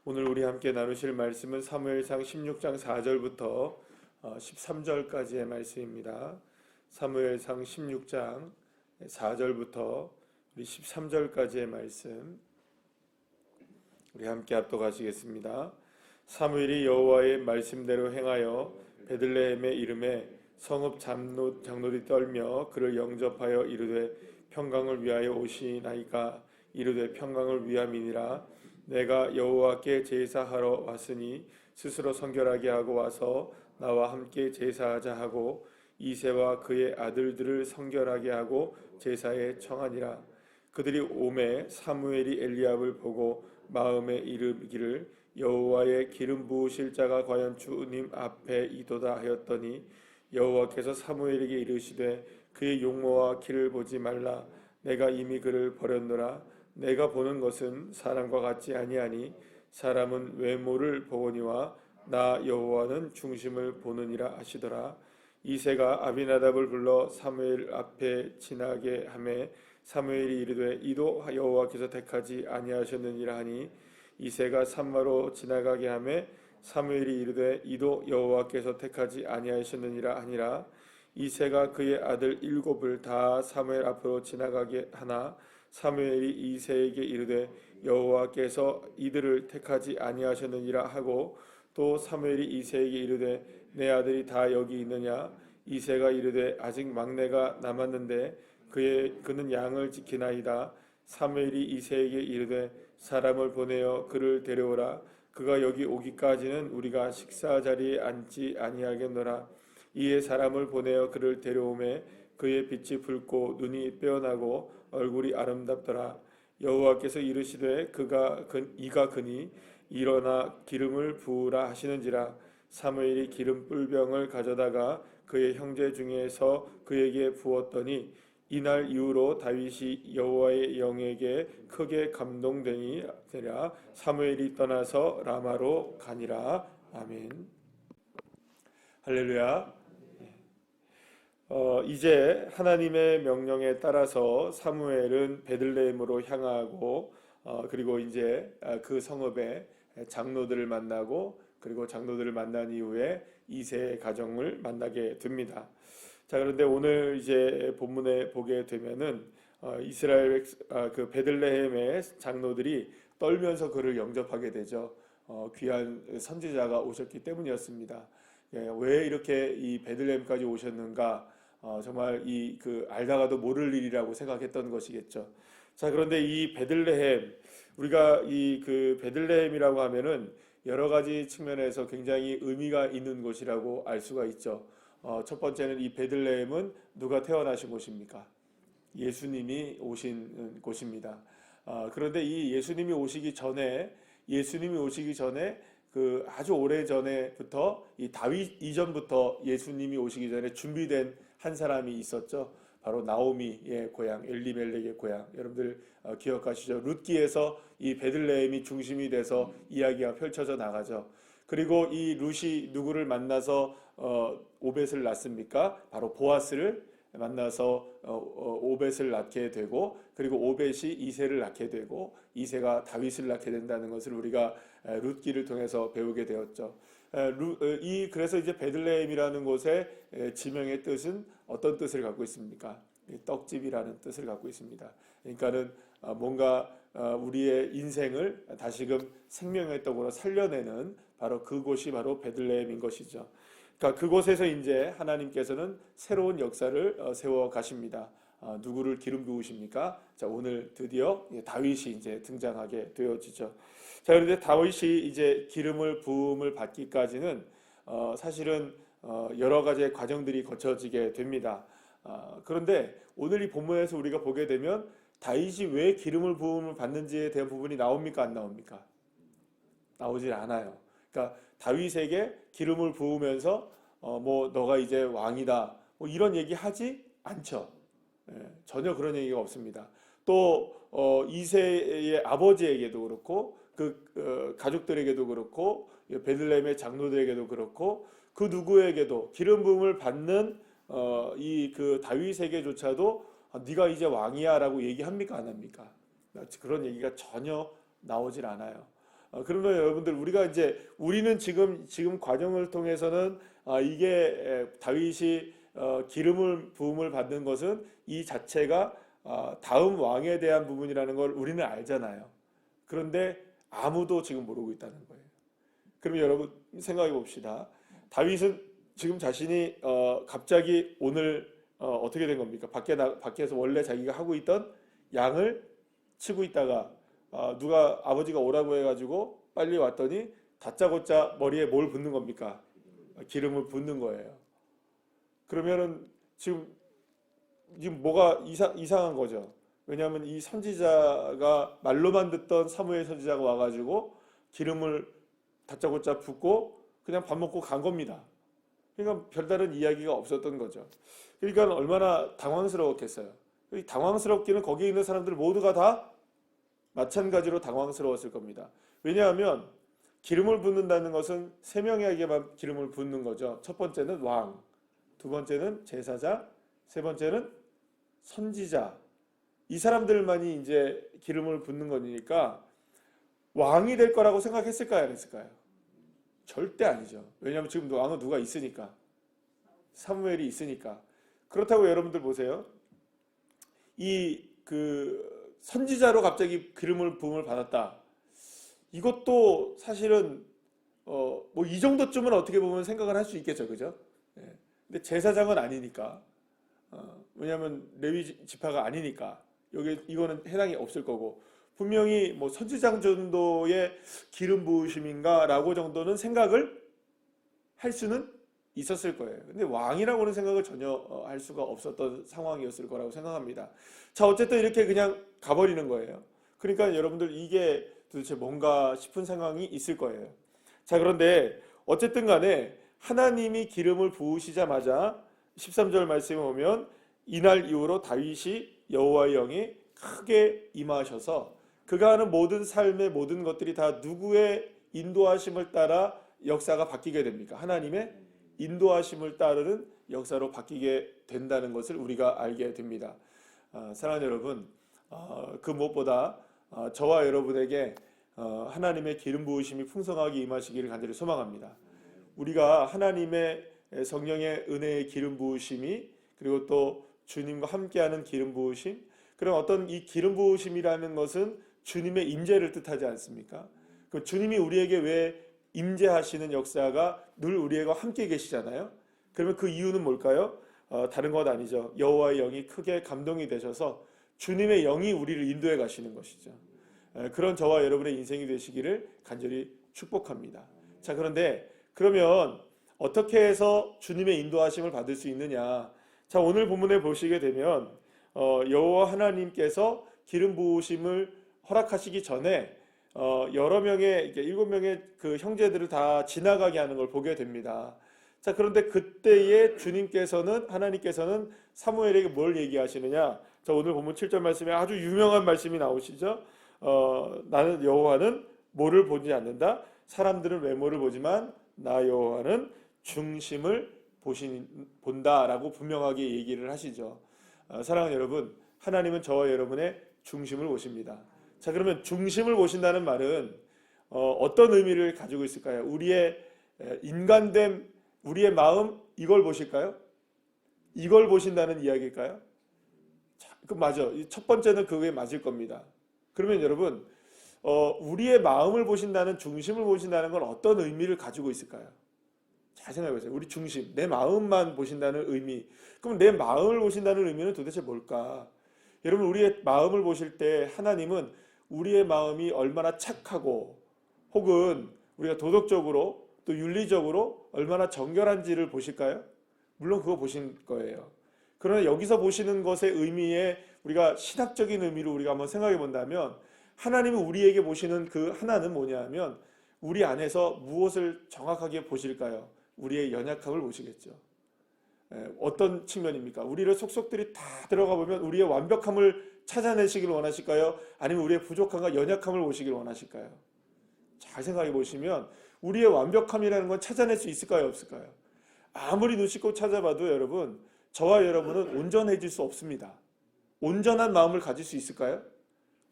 오늘 우리 함께 나누실 말씀은 사무엘상 16장 4절부터 13절까지의 말씀입니다. 사무엘상 16장 4절부터 우리 13절까지의 말씀 우리 함께 합독하시겠습니다. 사무엘이 여호와의 말씀대로 행하여 베들레헴의 이름에 성읍 장로들이 떨며 그를 영접하여 이르되 평강을 위하여 오시나이까. 이르되 평강을 위함이니라. 내가 여호와께 제사하러 왔으니 스스로 성결하게 하고 와서 나와 함께 제사하자 하고 이새와 그의 아들들을 성결하게 하고 제사에 청하니라. 그들이 오매 사무엘이 엘리압을 보고 마음에 이르기를 여호와의 기름 부으실 자가 과연 주님 앞에 이도다 하였더니 여호와께서 사무엘에게 이르시되 그의 용모와 키를 보지 말라. 내가 이미 그를 버렸노라. 내가 보는 것은 사람과 같지 아니하니 사람은 외모를 보거니와 나 여호와는 중심을 보느니라 하시더라. 이새가 아비나답을 불러 사무엘 앞에 지나게 하매 사무엘이 이르되 이도 여호와께서 택하지 아니하셨느니라 하니 이새가 산마로 지나가게 하매 사무엘이 이르되 이도 여호와께서 택하지 아니하셨느니라 하니라. 이새가 그의 아들 7을 다 사무엘 앞으로 지나가게 하나 사무엘이 이새에게 이르되 여호와께서 이들을 택하지 아니하셨느니라 하고 또 사무엘이 이새에게 이르되 내 아들이 다 여기 있느냐. 이새가 이르되 아직 막내가 남았는데 그는 양을 지키나이다. 사무엘이 이새에게 이르되 사람을 보내어 그를 데려오라. 그가 여기 오기까지는 우리가 식사 자리에 앉지 아니하겠노라. 이에 사람을 보내어 그를 데려오매 그의 빛이 붉고 눈이 빼어나고 얼굴이 아름답더라. 여호와께서 이르시되 이가 그니 일어나 기름을 부으라 하시는지라. 사무엘이 기름 뿔병을 가져다가 그의 형제 중에서 그에게 부었더니 이날 이후로 다윗이 여호와의 영에게 크게 감동되니라. 사무엘이 떠나서 라마로 가니라. 아멘. 할렐루야. 이제 하나님의 명령에 따라서 사무엘은 베들레헴으로 향하고 그리고 이제 그 성읍에 장로들을 만나고 그리고 장로들을 만난 이후에 이새의 가정을 만나게 됩니다. 자, 그런데 오늘 이제 본문에 보게 되면은 이스라엘 그 베들레헴의 장로들이 떨면서 그를 영접하게 되죠. 귀한 선지자가 오셨기 때문이었습니다. 왜 이렇게 이 베들레헴까지 오셨는가? 정말 알다가도 모를 일이라고 생각했던 것이겠죠. 자, 그런데 이 베들레헴, 우리가 그 베들레헴이라고 하면은 여러 가지 측면에서 굉장히 의미가 있는 곳이라고 알 수가 있죠. 첫 번째는 이 베들레헴은 누가 태어나신 곳입니까? 예수님이 오신 곳입니다. 그런데 이 예수님이 오시기 전에 그 아주 오래 전에부터 이 다윗 이전부터 예수님이 오시기 전에 준비된 한 사람이 있었죠. 바로 나오미의 고향, 엘리멜렉의 고향. 여러분들 기억하시죠? 룻기에서 이 베들레헴이 중심이 돼서 이야기가 펼쳐져 나가죠. 그리고 이 룻이 누구를 만나서 오벳을 낳습니까? 바로 보아스를 만나서 오벳을 낳게 되고 그리고 오벳이 이새를 낳게 되고 이새가 다윗을 낳게 된다는 것을 우리가 룻기를 통해서 배우게 되었죠. 그래서 이제 베들레헴이라는 곳의 지명의 뜻은 어떤 뜻을 갖고 있습니까? 떡집이라는 뜻을 갖고 있습니다. 그러니까는 뭔가 우리의 인생을 다시금 생명의 떡으로 살려내는 바로 그곳이 바로 베들레헴인 것이죠. 그러니까 그곳에서 이제 하나님께서는 새로운 역사를 세워 가십니다. 누구를 기름 부으십니까? 자, 오늘 드디어 다윗이 이제 등장하게 되어지죠. 자, 그런데 다윗이 이제 기름을 부음을 받기까지는 사실은 여러 가지의 과정들이 거쳐지게 됩니다. 그런데 오늘 이 본문에서 우리가 보게 되면 다윗이 왜 기름을 부음을 받는지에 대한 부분이 나옵니까? 안 나옵니까? 나오질 않아요. 그러니까 다윗에게 기름을 부으면서 뭐 너가 이제 왕이다 뭐 이런 얘기 하지 않죠. 전혀 그런 얘기가 없습니다. 또 이새의 아버지에게도 그렇고 그 가족들에게도 그렇고 베들레헴의 장로들에게도 그렇고 그 누구에게도 기름 부음을 받는 이 그 다윗에게조차도 네가 이제 왕이야라고 얘기합니까? 안 합니까? 그런 얘기가 전혀 나오질 않아요. 그러면 여러분들 우리는 지금 과정을 통해서는 이게 다윗이 기름을 부음을 받는 것은 이 자체가 다음 왕에 대한 부분이라는 걸 우리는 알잖아요. 그런데 아무도 지금 모르고 있다는 거예요. 그러면 여러분 생각해 봅시다. 다윗은 지금 자신이 갑자기 오늘 어떻게 된 겁니까? 밖에서 원래 자기가 하고 있던 양을 치고 있다가 누가 아버지가 오라고 해가지고 빨리 왔더니 다짜고짜 머리에 뭘 붓는 겁니까? 기름을 붓는 거예요. 그러면은 지금 뭐가 이상한 거죠. 왜냐하면 이 선지자가 말로만 듣던 사무엘 선지자가 와가지고 기름을 다짜고짜 붓고 그냥 밥 먹고 간 겁니다. 그러니까 별다른 이야기가 없었던 거죠. 그러니까 얼마나 당황스러웠겠어요. 당황스럽기는 거기에 있는 사람들 모두가 다 마찬가지로 당황스러웠을 겁니다. 왜냐하면 기름을 붓는다는 것은 세 명에게만 기름을 붓는 거죠. 첫 번째는 왕, 두 번째는 제사장, 세 번째는 선지자. 이 사람들만이 이제 기름을 붓는 거니까 왕이 될 거라고 생각했을까요? 안 했을까요? 절대 아니죠. 왜냐하면 지금 왕은 누가 있으니까. 사무엘이 있으니까. 그렇다고 여러분들 보세요. 선지자로 갑자기 기름을 부음을 받았다. 이것도 사실은 뭐 이 정도쯤은 어떻게 보면 생각을 할 수 있겠죠, 그죠? 예. 근데 제사장은 아니니까. 왜냐하면 레위 지파가 아니니까 이거는 해당이 없을 거고 분명히 뭐 선지장 정도의 기름 부으심인가라고 정도는 생각을 할 수는 있었을 거예요. 근데 왕이라고는 생각을 전혀 할 수가 없었던 상황이었을 거라고 생각합니다. 자, 어쨌든 이렇게 그냥 가버리는 거예요. 그러니까 여러분들 이게 도대체 뭔가 싶은 상황이 있을 거예요. 자, 그런데 어쨌든 간에 하나님이 기름을 부으시자마자 13절 말씀에 보면 이날 이후로 다윗이 여호와의 영이 크게 임하셔서 그가 하는 모든 삶의 모든 것들이 다 누구의 인도하심을 따라 역사가 바뀌게 됩니까? 하나님의 인도하심을 따르는 역사로 바뀌게 된다는 것을 우리가 알게 됩니다. 사랑하는 여러분, 그 무엇보다 저와 여러분에게 하나님의 기름 부으심이 풍성하게 임하시기를 간절히 소망합니다. 우리가 하나님의 성령의 은혜의 기름 부으심이 그리고 또 주님과 함께하는 기름 부으심, 그런 어떤 이 기름 부으심이라는 것은 주님의 임재를 뜻하지 않습니까? 그 주님이 우리에게 왜 임재하시는 역사가 늘 우리와 함께 계시잖아요. 그러면 그 이유는 뭘까요? 다른 것 아니죠. 여호와의 영이 크게 감동이 되셔서 주님의 영이 우리를 인도해 가시는 것이죠. 그런 저와 여러분의 인생이 되시기를 간절히 축복합니다. 자, 그런데 그러면 어떻게 해서 주님의 인도하심을 받을 수 있느냐? 자, 오늘 본문에 보시게 되면 여호와 하나님께서 기름 부으심을 허락하시기 전에 여러 명의 7명의 그 형제들을 다 지나가게 하는 걸 보게 됩니다. 자, 그런데 그때에 하나님께서는 사무엘에게 뭘 얘기하시느냐? 자, 오늘 본문 7절 말씀에 아주 유명한 말씀이 나오시죠. 나는 여호와는 뭐를 보지 않는다. 사람들은 외모를 보지만 나 여호와는 중심을 본다라고 분명하게 얘기를 하시죠. 사랑하는 여러분, 하나님은 저와 여러분의 중심을 보십니다. 자, 그러면 중심을 보신다는 말은 어떤 의미를 가지고 있을까요? 우리의 인간됨, 우리의 마음, 이걸 보실까요? 이걸 보신다는 이야기일까요? 자, 맞아. 첫 번째는 그게 맞을 겁니다. 그러면 여러분, 우리의 마음을 보신다는, 중심을 보신다는 건 어떤 의미를 가지고 있을까요? 잘 생각해 보세요. 우리 중심, 내 마음만 보신다는 의미. 그럼 내 마음을 보신다는 의미는 도대체 뭘까? 여러분, 우리의 마음을 보실 때 하나님은 우리의 마음이 얼마나 착하고 혹은 우리가 도덕적으로 또 윤리적으로 얼마나 정결한지를 보실까요? 물론 그거 보신 거예요. 그러나 여기서 보시는 것의 의미에 우리가 신학적인 의미로 우리가 한번 생각해 본다면 하나님은 우리에게 보시는 그 하나는 뭐냐면 우리 안에서 무엇을 정확하게 보실까요? 우리의 연약함을 보시겠죠. 어떤 측면입니까? 우리를 속속들이 다 들어가 보면 우리의 완벽함을 찾아내시길 원하실까요? 아니면 우리의 부족함과 연약함을 보시길 원하실까요? 잘 생각해 보시면 우리의 완벽함이라는 건 찾아낼 수 있을까요? 없을까요? 아무리 눈 씻고 찾아봐도 여러분, 저와 여러분은 온전해질 수 없습니다. 온전한 마음을 가질 수 있을까요?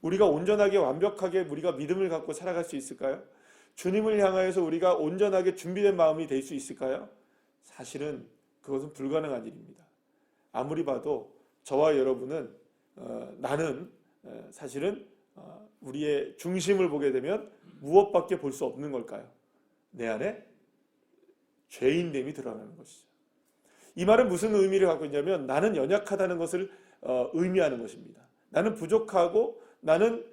우리가 온전하게 완벽하게 우리가 믿음을 갖고 살아갈 수 있을까요? 주님을 향하여서 우리가 온전하게 준비된 마음이 될 수 있을까요? 사실은 그것은 불가능한 일입니다. 아무리 봐도 저와 여러분은 나는 사실은 우리의 중심을 보게 되면 무엇밖에 볼 수 없는 걸까요? 내 안에 죄인됨이 드러나는 것이죠. 이 말은 무슨 의미를 갖고 있냐면 나는 연약하다는 것을 의미하는 것입니다. 나는 부족하고 나는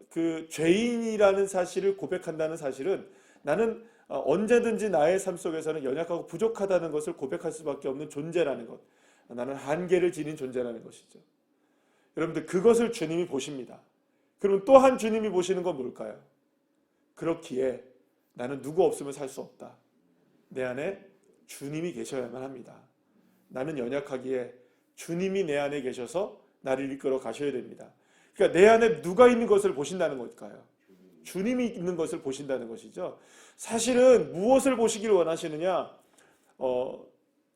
그 죄인이라는 사실을 고백한다는 사실은 나는 언제든지 나의 삶 속에서는 연약하고 부족하다는 것을 고백할 수밖에 없는 존재라는 것. 나는 한계를 지닌 존재라는 것이죠. 여러분들 그것을 주님이 보십니다. 그러면 또 한 주님이 보시는 건 뭘까요? 그렇기에 나는 누구 없으면 살 수 없다. 내 안에 주님이 계셔야만 합니다. 나는 연약하기에 주님이 내 안에 계셔서 나를 이끌어 가셔야 됩니다. 그러니까 내 안에 누가 있는 것을 보신다는 걸까요? 주님이 있는 것을 보신다는 것이죠. 사실은 무엇을 보시길 원하시느냐?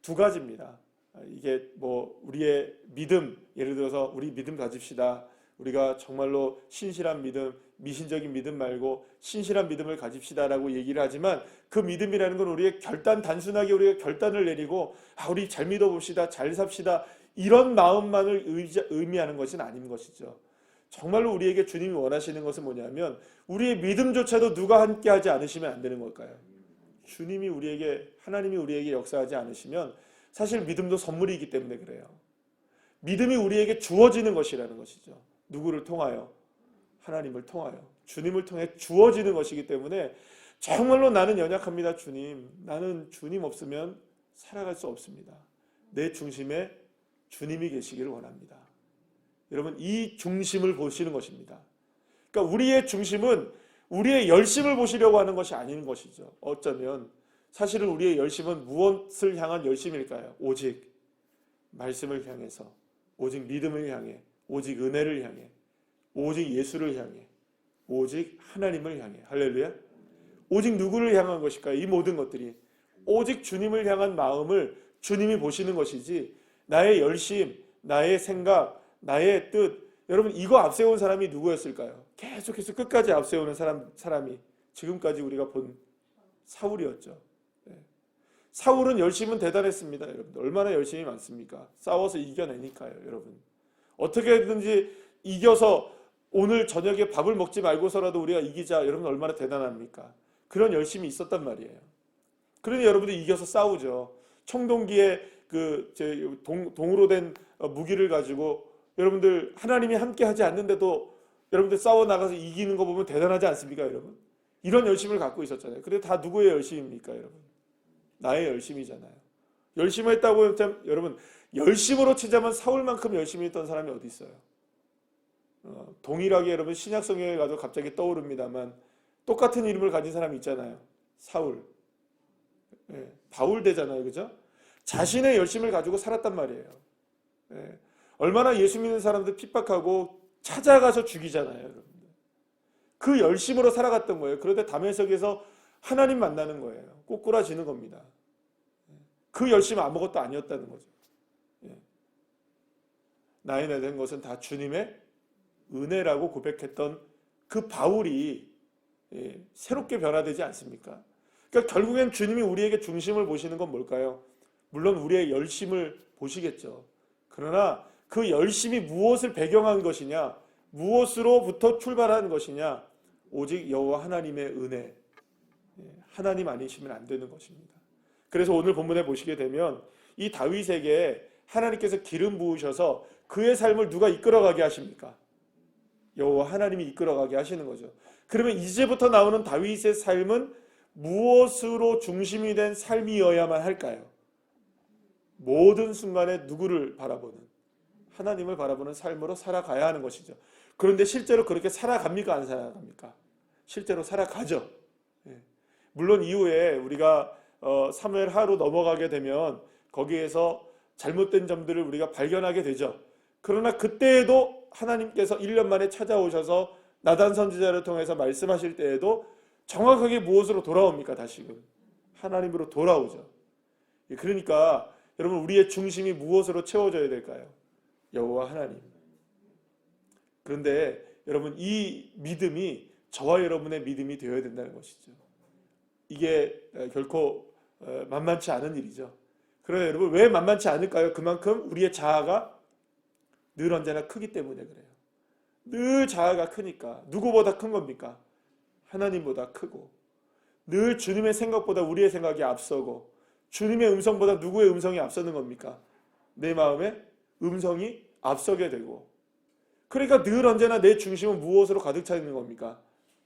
두 가지입니다. 이게 뭐 우리의 믿음, 예를 들어서 우리 믿음 가집시다. 우리가 정말로 신실한 믿음, 미신적인 믿음 말고 신실한 믿음을 가집시다라고 얘기를 하지만 그 믿음이라는 건 우리의 결단, 단순하게 우리가 결단을 내리고 우리 잘 믿어봅시다, 잘 삽시다 이런 마음만을 의미하는 것은 아닌 것이죠. 정말로 우리에게 주님이 원하시는 것은 뭐냐면 우리의 믿음조차도 누가 함께하지 않으시면 안 되는 걸까요? 주님이 우리에게, 하나님이 우리에게 역사하지 않으시면 사실 믿음도 선물이기 때문에 그래요. 믿음이 우리에게 주어지는 것이라는 것이죠. 누구를 통하여? 하나님을 통하여, 주님을 통해 주어지는 것이기 때문에 정말로 나는 연약합니다, 주님. 나는 주님 없으면 살아갈 수 없습니다. 내 중심에 주님이 계시기를 원합니다. 여러분, 이 중심을 보시는 것입니다. 그러니까 우리의 중심은 우리의 열심을 보시려고 하는 것이 아닌 것이죠. 어쩌면 사실은 우리의 열심은 무엇을 향한 열심일까요? 오직 말씀을 향해서, 오직 믿음을 향해, 오직 은혜를 향해, 오직 예수를 향해, 오직 하나님을 향해. 할렐루야. 오직 누구를 향한 것일까요? 이 모든 것들이 오직 주님을 향한 마음을 주님이 보시는 것이지 나의 열심, 나의 생각, 나의 뜻, 여러분 이거 앞세운 사람이 누구였을까요? 계속해서 끝까지 앞세우는 사람이 지금까지 우리가 본 사울이었죠. 사울은 열심은 대단했습니다. 여러분 얼마나 열심이 많습니까? 싸워서 이겨내니까요. 여러분 어떻게든지 이겨서 오늘 저녁에 밥을 먹지 말고서라도 우리가 이기자. 여러분 얼마나 대단합니까? 그런 열심이 있었단 말이에요. 그러니 여러분들이 이겨서 싸우죠. 청동기에 동으로 된 무기를 가지고 여러분들 하나님이 함께 하지 않는데도 여러분들 싸워 나가서 이기는 거 보면 대단하지 않습니까, 여러분? 이런 열심을 갖고 있었잖아요. 근데 다 누구의 열심입니까, 여러분? 나의 열심이잖아요. 열심을 했다고 하면 여러분 열심으로 치자면 사울만큼 열심히 했던 사람이 어디 있어요? 동일하게 여러분 신약 성경에 가도 갑자기 떠오릅니다만 똑같은 이름을 가진 사람이 있잖아요. 사울. 바울 되잖아요. 그죠? 자신의 열심을 가지고 살았단 말이에요. 얼마나 예수 믿는 사람들 핍박하고 찾아가서 죽이잖아요. 여러분들. 그 열심으로 살아갔던 거예요. 그런데 다메섹에서 하나님 만나는 거예요. 꼬꾸라지는 겁니다. 그 열심 아무것도 아니었다는 거죠. 나의 된 것은 다 주님의 은혜라고 고백했던 그 바울이 새롭게 변화되지 않습니까? 그러니까 결국엔 주님이 우리에게 중심을 보시는 건 뭘까요? 물론 우리의 열심을 보시겠죠. 그러나 그 열심이 무엇을 배경한 것이냐, 무엇으로부터 출발한 것이냐, 오직 여호와 하나님의 은혜, 하나님 아니시면 안 되는 것입니다. 그래서 오늘 본문에 보시게 되면 이 다윗에게 하나님께서 기름 부으셔서 그의 삶을 누가 이끌어가게 하십니까? 여호와 하나님이 이끌어가게 하시는 거죠. 그러면 이제부터 나오는 다윗의 삶은 무엇으로 중심이 된 삶이어야만 할까요? 모든 순간에 누구를 바라보는, 하나님을 바라보는 삶으로 살아가야 하는 것이죠. 그런데 실제로 그렇게 살아갑니까? 안 살아갑니까? 실제로 살아가죠. 물론 이후에 우리가 사무엘 하로 넘어가게 되면 거기에서 잘못된 점들을 우리가 발견하게 되죠. 그러나 그때에도 하나님께서 1년 만에 찾아오셔서 나단 선지자를 통해서 말씀하실 때에도 정확하게 무엇으로 돌아옵니까? 다시금 하나님으로 돌아오죠. 그러니까 여러분 우리의 중심이 무엇으로 채워져야 될까요? 여호와 하나님. 그런데 여러분 이 믿음이 저와 여러분의 믿음이 되어야 된다는 것이죠. 이게 결코 만만치 않은 일이죠. 그러나 여러분 왜 만만치 않을까요? 그만큼 우리의 자아가 늘 언제나 크기 때문에 그래요. 늘 자아가 크니까. 누구보다 큰 겁니까? 하나님보다 크고, 늘 주님의 생각보다 우리의 생각이 앞서고, 주님의 음성보다 누구의 음성이 앞서는 겁니까? 내 마음에 음성이 앞서게 되고, 그러니까 늘 언제나 내 중심은 무엇으로 가득 차 있는 겁니까?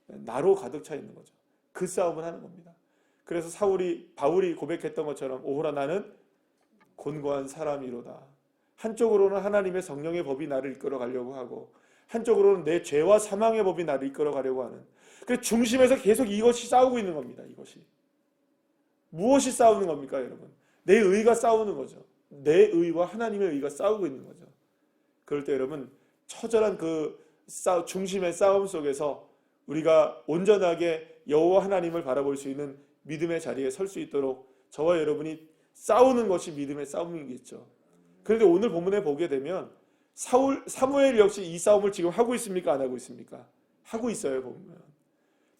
나로 가득 차 있는 거죠. 그 싸움을 하는 겁니다. 그래서 바울이 고백했던 것처럼 오호라 나는 곤고한 사람이로다. 한쪽으로는 하나님의 성령의 법이 나를 이끌어 가려고 하고, 한쪽으로는 내 죄와 사망의 법이 나를 이끌어 가려고 하는, 그 중심에서 계속 이것이 싸우고 있는 겁니다. 이것이 무엇이 싸우는 겁니까, 여러분? 내 의가 싸우는 거죠. 내 의와 하나님의 의가 싸우고 있는 거죠. 그럴 때 여러분 처절한 그 중심의 싸움 속에서 우리가 온전하게 여호와 하나님을 바라볼 수 있는 믿음의 자리에 설 수 있도록 저와 여러분이 싸우는 것이 믿음의 싸움이겠죠. 그런데 오늘 본문에 보게 되면 사무엘 역시 이 싸움을 지금 하고 있습니까? 안 하고 있습니까? 하고 있어요. 보면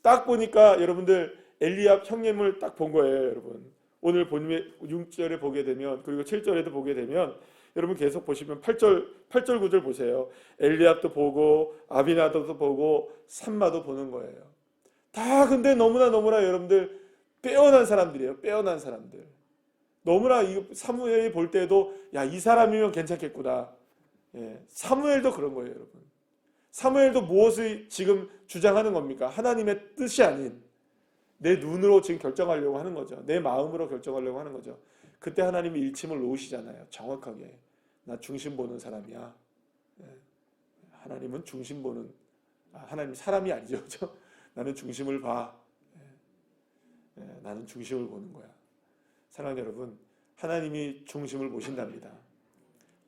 딱 보니까 여러분들 엘리압 형님을 딱 본 거예요. 여러분 오늘 본문의 6절에 보게 되면, 그리고 7절에도 보게 되면, 여러분 계속 보시면 8절 9절 보세요. 엘리압도 보고 아비나답도 보고 삼마도 보는 거예요. 다 근데 너무나 여러분들 빼어난 사람들이에요. 빼어난 사람들. 너무나 이 사무엘이 볼 때도 야, 이 사람이면 괜찮겠구나. 예, 사무엘도 그런 거예요, 여러분. 사무엘도 무엇을 지금 주장하는 겁니까? 하나님의 뜻이 아닌 내 눈으로 지금 결정하려고 하는 거죠. 내 마음으로 결정하려고 하는 거죠. 그때 하나님이 일침을 놓으시잖아요. 정확하게. 나 중심 보는 사람이야. 예, 하나님은 중심 보는, 하나님 사람이 아니죠. 그렇죠? 나는 중심을 봐. 나는 중심을 보는 거야. 사랑하는 여러분, 하나님이 중심을 보신답니다.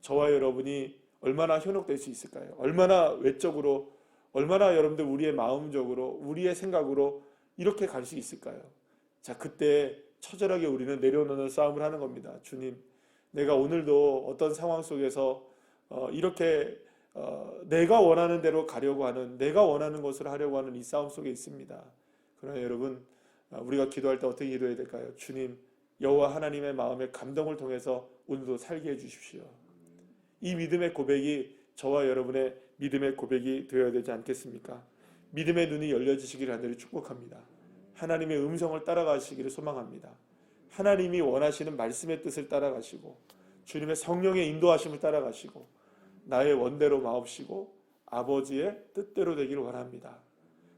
저와 여러분이 얼마나 현혹될 수 있을까요? 얼마나 외적으로, 얼마나 여러분들 우리의 마음적으로, 우리의 생각으로 이렇게 갈 수 있을까요? 자, 그때 처절하게 우리는 내려놓는 싸움을 하는 겁니다. 주님, 내가 오늘도 어떤 상황 속에서 이렇게 내가 원하는 대로 가려고 하는, 내가 원하는 것을 하려고 하는 이 싸움 속에 있습니다. 그러나 여러분, 우리가 기도할 때 어떻게 기도해야 될까요? 주님, 여호와 하나님의 마음의 감동을 통해서 오늘도 살게 해주십시오. 이 믿음의 고백이 저와 여러분의 믿음의 고백이 되어야 되지 않겠습니까? 믿음의 눈이 열려지시기를 간절히 축복합니다. 하나님의 음성을 따라가시기를 소망합니다. 하나님이 원하시는 말씀의 뜻을 따라가시고, 주님의 성령의 인도하심을 따라가시고, 나의 원대로 마옵시고 아버지의 뜻대로 되기를 원합니다.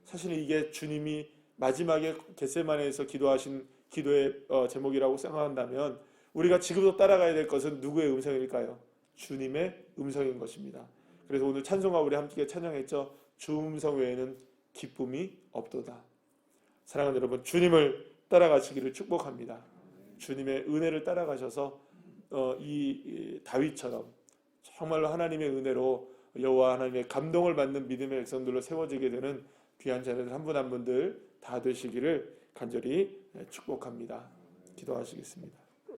사실 이게 주님이 마지막에 겟세마네에서 기도하신 기도의 제목이라고 생각한다면, 우리가 지금도 따라가야 될 것은 누구의 음성일까요? 주님의 음성인 것입니다. 그래서 오늘 찬송가 우리 함께 찬양했죠. 주 음성 외에는 기쁨이 없도다. 사랑하는 여러분, 주님을 따라가시기를 축복합니다. 주님의 은혜를 따라가셔서 이 다윗처럼 정말로 하나님의 은혜로 여호와 하나님의 감동을 받는 믿음의 백성들로 세워지게 되는 귀한 자녀들 한 분 한 분들 다 되시기를 간절히 축복합니다. 기도하시겠습니다.